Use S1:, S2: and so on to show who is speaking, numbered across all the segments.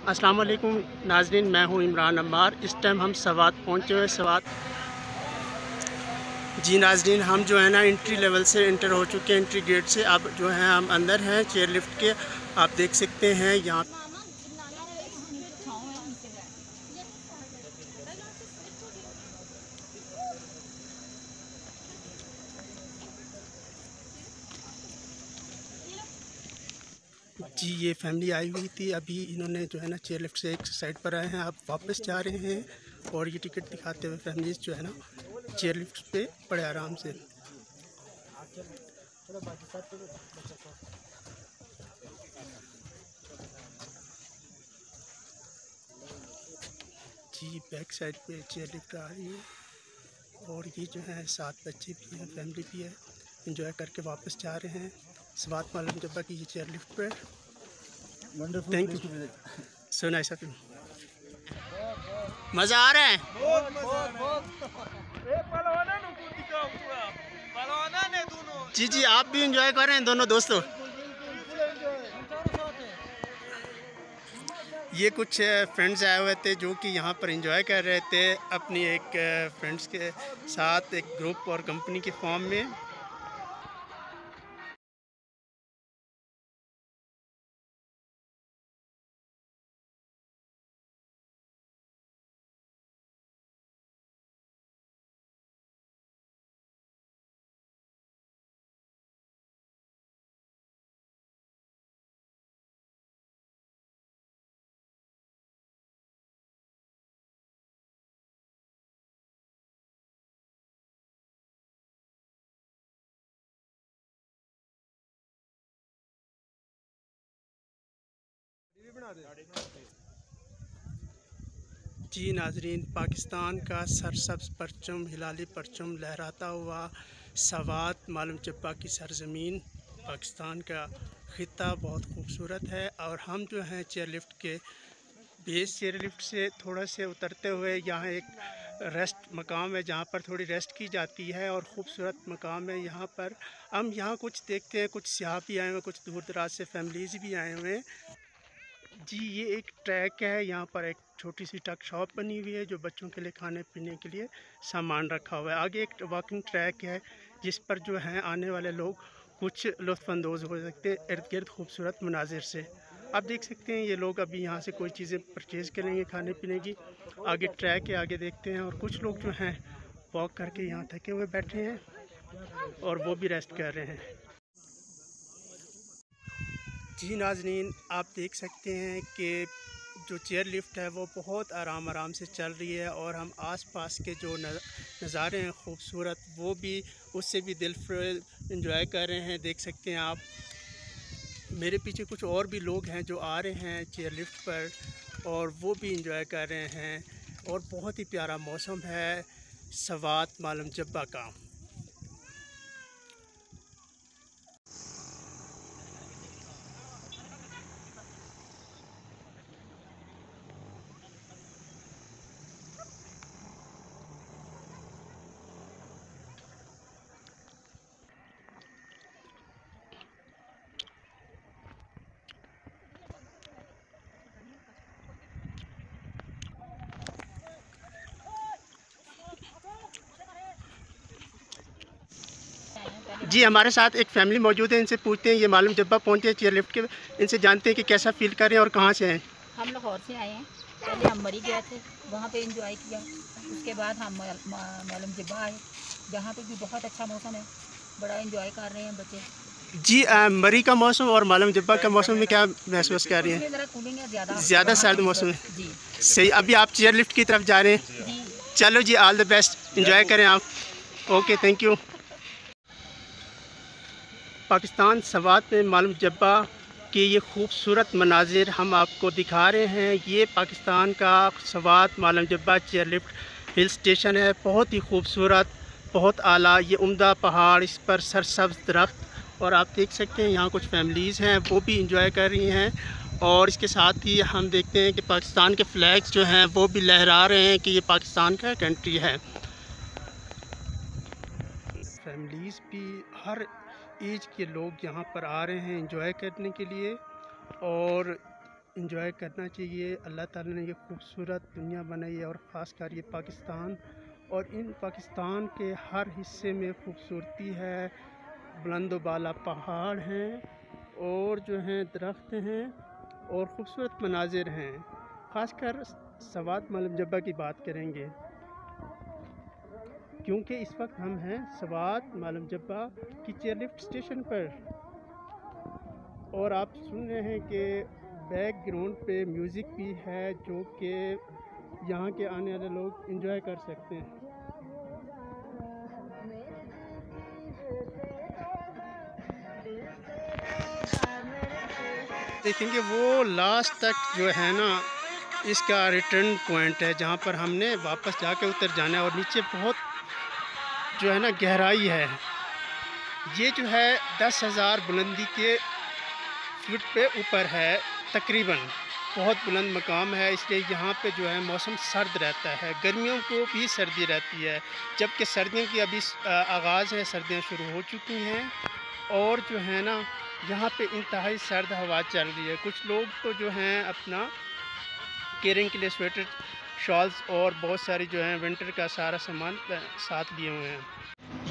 S1: अस्सलाम वालेकुम नाज़रीन, मैं हूं इमरान अम्मार। इस टाइम हम सवात पहुंचे हुए सवात। जी नाज़रीन, हम जो है ना एंट्री लेवल से इंटर हो चुके हैं, एंट्री गेट से। अब जो है हम अंदर हैं चेयर लिफ्ट के। आप देख सकते हैं यहाँ जी ये फैमिली आई हुई थी। अभी इन्होंने जो है ना चेयर लिफ्ट से एक साइड पर आए हैं, आप वापस जा रहे हैं और ये टिकट दिखाते हुए फैमिलीज जो है ना चेयर लिफ्ट पे बड़े आराम से। जी बैक साइड पे चेयर लिफ्ट आ रही है और ये जो है 7 बच्चे भी हैं, फैमिली भी है। इंजॉय करके वापस जा रहे हैं सवात मालूम जब्बा की ये चेयर लिफ्ट पे। Thank you, so nice of you. मज़ा आ रहा है। जी जी आप भी इंजॉय कर रहे हैं दोनों दोस्तों। ये कुछ फ्रेंड्स आए हुए थे जो कि यहाँ पर इंजॉय कर रहे थे अपनी एक फ्रेंड्स के साथ एक ग्रुप और कंपनी के फॉर्म में। जी नाजरीन, पाकिस्तान का सरसब्ज़ परचम, हिलाली परचम लहराता हुआ सवात मालूम जब्बा की सरज़मीन, पाकिस्तान का ख़िता बहुत खूबसूरत है। और हम जो हैं चेयर लिफ्ट के बेस चेयर लिफ्ट से थोड़ा से उतरते हुए यहाँ एक रेस्ट मकाम है जहाँ पर थोड़ी रेस्ट की जाती है और ख़ूबसूरत मकाम है यहाँ पर। हम यहाँ कुछ देखते हैं, कुछ सियाह भी आए हुए, कुछ दूर दराज से फैमिलीज़ भी आए हुए हैं। जी ये एक ट्रैक है, यहाँ पर एक छोटी सी टक शॉप बनी हुई है जो बच्चों के लिए खाने पीने के लिए सामान रखा हुआ है। आगे एक वॉकिंग ट्रैक है जिस पर जो है आने वाले लोग कुछ लुत्फ़अंदोज़ हो सकते हैं इर्द गिर्द खूबसूरत मनाजिर से। आप देख सकते हैं ये लोग अभी यहाँ से कोई चीज़ें परचेज़ करेंगे खाने पीने की। आगे ट्रैक है, आगे देखते हैं। और कुछ लोग जो हैं वॉक करके यहाँ थके हुए बैठे हैं और वो भी रेस्ट कर रहे हैं। जी नाज़रीन, आप देख सकते हैं कि जो चेयर लिफ्ट है वो बहुत आराम से चल रही है और हम आसपास के जो नज़ारे हैं खूबसूरत, वो भी उससे भी दिल इंजॉय कर रहे हैं। देख सकते हैं आप, मेरे पीछे कुछ और भी लोग हैं जो आ रहे हैं चेयर लिफ्ट पर और वो भी इंजॉय कर रहे हैं। और बहुत ही प्यारा मौसम है सवात मालूम जब्बा का। जी हमारे साथ एक फैमिली मौजूद है, इनसे पूछते हैं ये मालूम जब्बा पहुँचे हैं चेयर लिफ्ट के, इनसे जानते हैं कि कैसा फील कर रहे हैं और कहाँ से हैं।
S2: हम लाहौर से आए हैं। पहले हम मरी गए थे, वहाँ पे एंजॉय किया। उसके बाद हम मालूम जब्बा आए, जहाँ पे भी बहुत अच्छा मौसम है, बड़ा एंजॉय कर रहे हैं बच्चे।
S1: जी मरी का मौसम और मालूम जब्बा का मौसम में क्या महसूस कर रही हैं?
S2: ज़रा कूलिंग है,
S1: ज़्यादा सर्द मौसम है।
S2: जी
S1: सही। अभी आप चेयर लिफ्ट की तरफ जा रहे हैं।
S2: जी।
S1: चलो जी, ऑल द बेस्ट, इंजॉय करें आप। Okay, thank you. Pakistan Swat में मालूम जब्बा के ये खूबसूरत मनाजिर हम आपको दिखा रहे हैं। ये पाकिस्तान का सवात मालूम जब्बा चेयर लिफ्ट हिल स्टेशन है, बहुत ही खूबसूरत, बहुत आला। ये उम्दा पहाड़, इस पर सरसब्ज़ दरख्त और आप देख सकते हैं यहाँ कुछ फैमिलीज़ हैं वो भी इंजॉय कर रही हैं। और इसके साथ ही हम देखते हैं कि पाकिस्तान के फ्लैग्स जो हैं वो भी लहरा रहे हैं कि ये पाकिस्तान का कंट्री है। फैमिलीज़ भी, हर एज के लोग यहाँ पर आ रहे हैं एंजॉय करने के लिए। और इंजॉय करना चाहिए। अल्लाह ताला ने ये खूबसूरत दुनिया बनाई है और ख़ासकर ये पाकिस्तान, और इन पाकिस्तान के हर हिस्से में खूबसूरती है। बुलंद बाला पहाड़ हैं और जो हैं दरख्त हैं और ख़ूबसूरत मनाजिर हैं। ख़ासकर सवात मालम जब्बा की बात करेंगे क्योंकि इस वक्त हम हैं सवात मालम जब्बा की चेयरलिफ्ट स्टेशन पर, और आप सुन रहे हैं कि बैकग्राउंड पे म्यूज़िक भी है जो कि यहाँ के आने वाले लोग एंजॉय कर सकते हैं। देखेंगे वो लास्ट तक जो है ना इसका रिटर्न पॉइंट है जहाँ पर हमने वापस जाके उतर जाना है, और नीचे बहुत जो है ना गहराई है। ये जो है 10,000 बुलंदी के फुट पे ऊपर है तकरीबन, बहुत बुलंद मकाम है, इसलिए यहाँ पे जो है मौसम सर्द रहता है। गर्मियों को भी सर्दी रहती है, जबकि सर्दियों की अभी आगाज़ है, सर्दियाँ शुरू हो चुकी हैं, और जो है ना यहाँ पे इंतहाई सर्द हवा चल रही है। कुछ लोग तो जो हैं अपना केयरिंग के लिए स्वेटर, शॉल्स और बहुत सारी जो है विंटर का सारा सामान साथ लिए हुए हैं।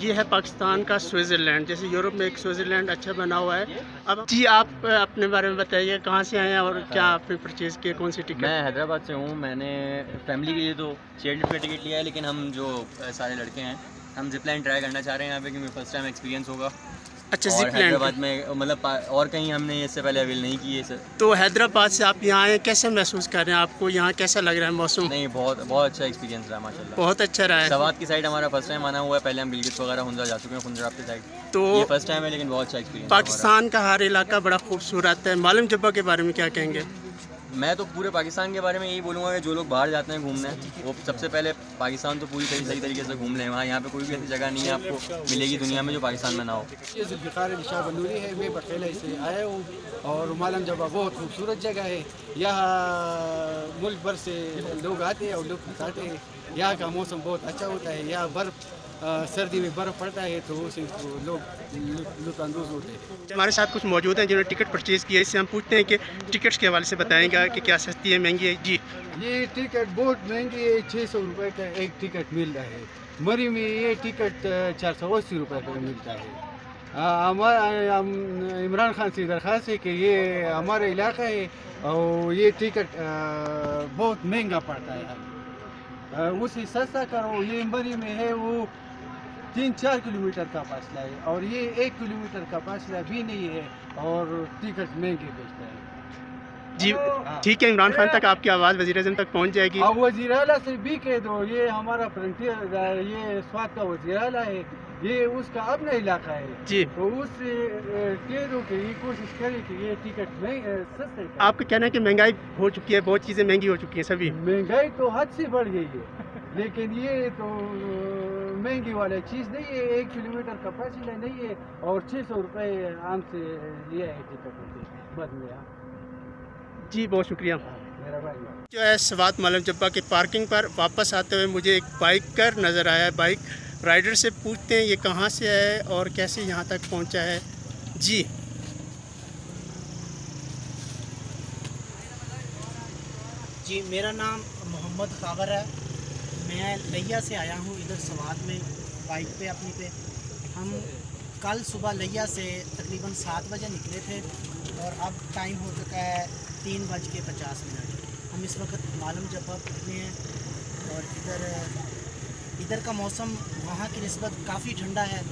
S1: ये है पाकिस्तान का स्विट्ज़रलैंड, जैसे यूरोप में एक स्विट्ज़रलैंड अच्छा बना हुआ है। अब जी आप अपने बारे में बताइए, कहाँ से आए हैं और क्या आपने परचेज़ किया, कौन सी टिकट?
S3: मैं हैदराबाद से हूँ। मैंने फैमिली के लिए तो चेयरलिफ्ट का टिकट लिया है, लेकिन हम जो सारे लड़के हैं हम जिप लाइन ट्राई करना चाह रहे हैं यहाँ पे, क्योंकि फर्स्ट टाइम एक्सपीरियंस होगा।
S1: अच्छा,
S3: और
S1: जिप लाइन
S3: हैदराबाद में मतलब और कहीं हमने इससे पहले अवेल नहीं की है सर।
S1: तो हैदराबाद से आप यहाँ आए, कैसे महसूस कर रहे हैं? आपको यहाँ कैसा लग रहा है मौसम?
S3: नहीं, बहुत बहुत अच्छा एक्सपीरियंस रहा माशाल्लाह।
S1: बहुत अच्छा रहा है।
S3: सवात की साइड हमारा फर्स्ट टाइम आना हुआ है, पहले हम बिलगिस वगैरह हुंजा जा चुके हैं, खुंजराब की साइड,
S1: तो
S3: ये फर्स्ट टाइम है, लेकिन बहुत अच्छा एक्सपीरियंस।
S1: पाकिस्तान का हर इलाका बड़ा खूबसूरत है। मालम जब्बा के बारे में क्या कहेंगे?
S3: मैं तो पूरे पाकिस्तान के बारे में यही बोलूँगा कि जो लोग बाहर जाते हैं घूमने, वो सबसे पहले पाकिस्तान तो पूरी सही तरीके से घूम लें। वहाँ यहाँ पे कोई भी ऐसी जगह नहीं है आपको मिलेगी दुनिया में जो पाकिस्तान में ना हो।
S4: ये ज़ुल्फ़िकार अली शाह बंदूरी है, मैं बखेला से आया हूँ, और मालम जब्बा बहुत खूबसूरत जगह है। यहाँ मुल्क भर से लोग आते हैं और लोग बताते हैं। यहाँ का मौसम बहुत अच्छा होता है। यहाँ बर्फ़ सर्दी में बर्फ़ पड़ता है तो उसे लोग लुत्फ़अंदोज़ होते हैं।
S1: हमारे साथ कुछ मौजूद हैं जिन्होंने टिकट परचेज़ किया, इससे हम पूछते हैं कि टिकट्स के हवाले से बताएंगे कि क्या सस्ती है, महंगी है। जी,
S4: ये टिकट बहुत महंगी है, 600 रुपये का एक टिकट मिल रहा है। मरी में ये टिकट 480 रुपये का मिलता है। हमारा इमरान खान से दरख्वास्त है कि ये हमारा इलाका है और ये टिकट बहुत महंगा पड़ता है, उसे सस्ता करो। ये मरी में है वो 3-4 किलोमीटर का फासला है, और ये 1 किलोमीटर का फासला भी नहीं है, और टिकट महंगे बेचता है।
S1: जी ठीक है, इमरान खान तक आपकी आवाज़ वज़ीर-ए-आज़म तक पहुंच जाएगी।
S4: अब वज़ीर आला से भी कह दो, ये हमारा फ्रंटियर, ये स्वात का वज़ीर आला है, ये उसका अपना इलाका है
S1: जी,
S4: तो उससे कह दो कि ये कोशिश करे कि ये टिकट सस्ते।
S1: आपका कहना है कि महंगाई हो चुकी है, बहुत चीज़ें महंगी हो चुकी हैं सभी।
S4: महंगाई तो हद से बढ़ गई है, लेकिन ये तो महंगी वाला चीज़ नहीं है। 1 किलोमीटर का फासला नहीं है, और 600 रुपये आम से लिया है टिकट बद में।
S1: जी बहुत शुक्रिया।
S4: मेरा भाई
S1: जो है सवात मालम जब्बा की पार्किंग पर वापस आते हुए मुझे एक बाइकर नज़र आया है। बाइक राइडर से पूछते हैं ये कहाँ से है और कैसे यहाँ तक पहुँचा है। जी
S5: जी, मेरा नाम मोहम्मद खावर है। मैं लिया से आया हूँ इधर सवात में बाइक पे अपनी पे। हम कल सुबह लिया से तकरीबन 7 बजे निकले थे, और अब टाइम हो चुका है 3:50। हम इस वक्त मालम जब्बा पहुँचे हैं, और इधर का मौसम वहाँ की निस्बत काफ़ी ठंडा है।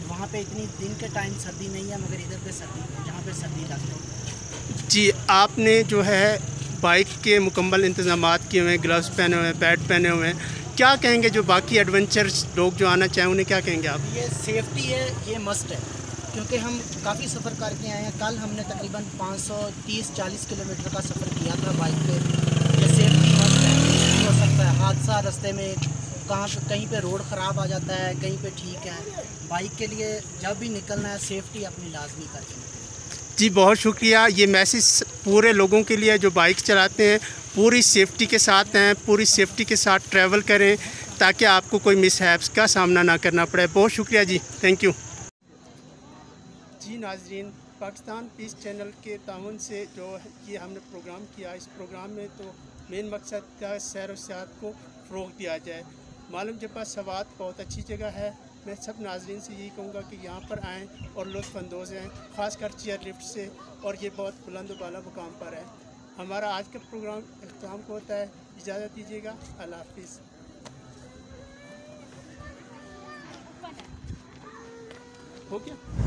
S5: वहाँ पे इतनी दिन के टाइम सर्दी नहीं है, मगर इधर पे सर्दी है, जहाँ पे सर्दी लगती है।
S1: जी, आपने जो है बाइक के मुकम्मल इंतज़ामात किए हुए हैं, ग्लव्स पहने हुए हैं, पैड पहने हुए हैं, क्या कहेंगे जो बाकी एडवेंचर्स लोग जो आना चाहें उन्हें क्या कहेंगे आप?
S5: ये सेफ्टी है, ये मस्ट है, क्योंकि हम काफ़ी सफ़र करके आए हैं। कल हमने तकरीबन 530-40 किलोमीटर का सफ़र किया था बाइक पे। ये सेफ्टी मस्ट है, हो सकता है हादसा रास्ते में, कहीं पे रोड ख़राब आ जाता है, कहीं पे ठीक है। बाइक के लिए जब भी निकलना है सेफ्टी अपनी लाजमी करके निकलें।
S1: जी बहुत शुक्रिया। ये मैसेज पूरे लोगों के लिए जो बाइक चलाते हैं, पूरी सेफ्टी के साथ हैं, पूरी सेफ्टी के साथ ट्रैवल करें ताकि आपको कोई मिसहैप्स का सामना ना करना पड़े। बहुत शुक्रिया जी, थैंक यू। जी नाजरीन, पाकिस्तान पीस चैनल के ताउन से जो ये हमने प्रोग्राम किया, इस प्रोग्राम में तो मेन मकसद था सैर व सियाहत को फ़रोग़ दिया जाए। मालूम जब्बा सवात बहुत अच्छी जगह है। मैं सब नाजरीन से यही कहूँगा कि यहाँ पर आएँ और लुत्फ़अंदोज़ हैं, ख़ासकर चेयर लिफ्ट से, और ये बहुत बुलंद व बाला मुकाम पर है। हमारा आज का प्रोग्राम इख्तिताम को होता है। इजाज़त दीजिएगा। अल्लाह हाफ़िज़। हो गया।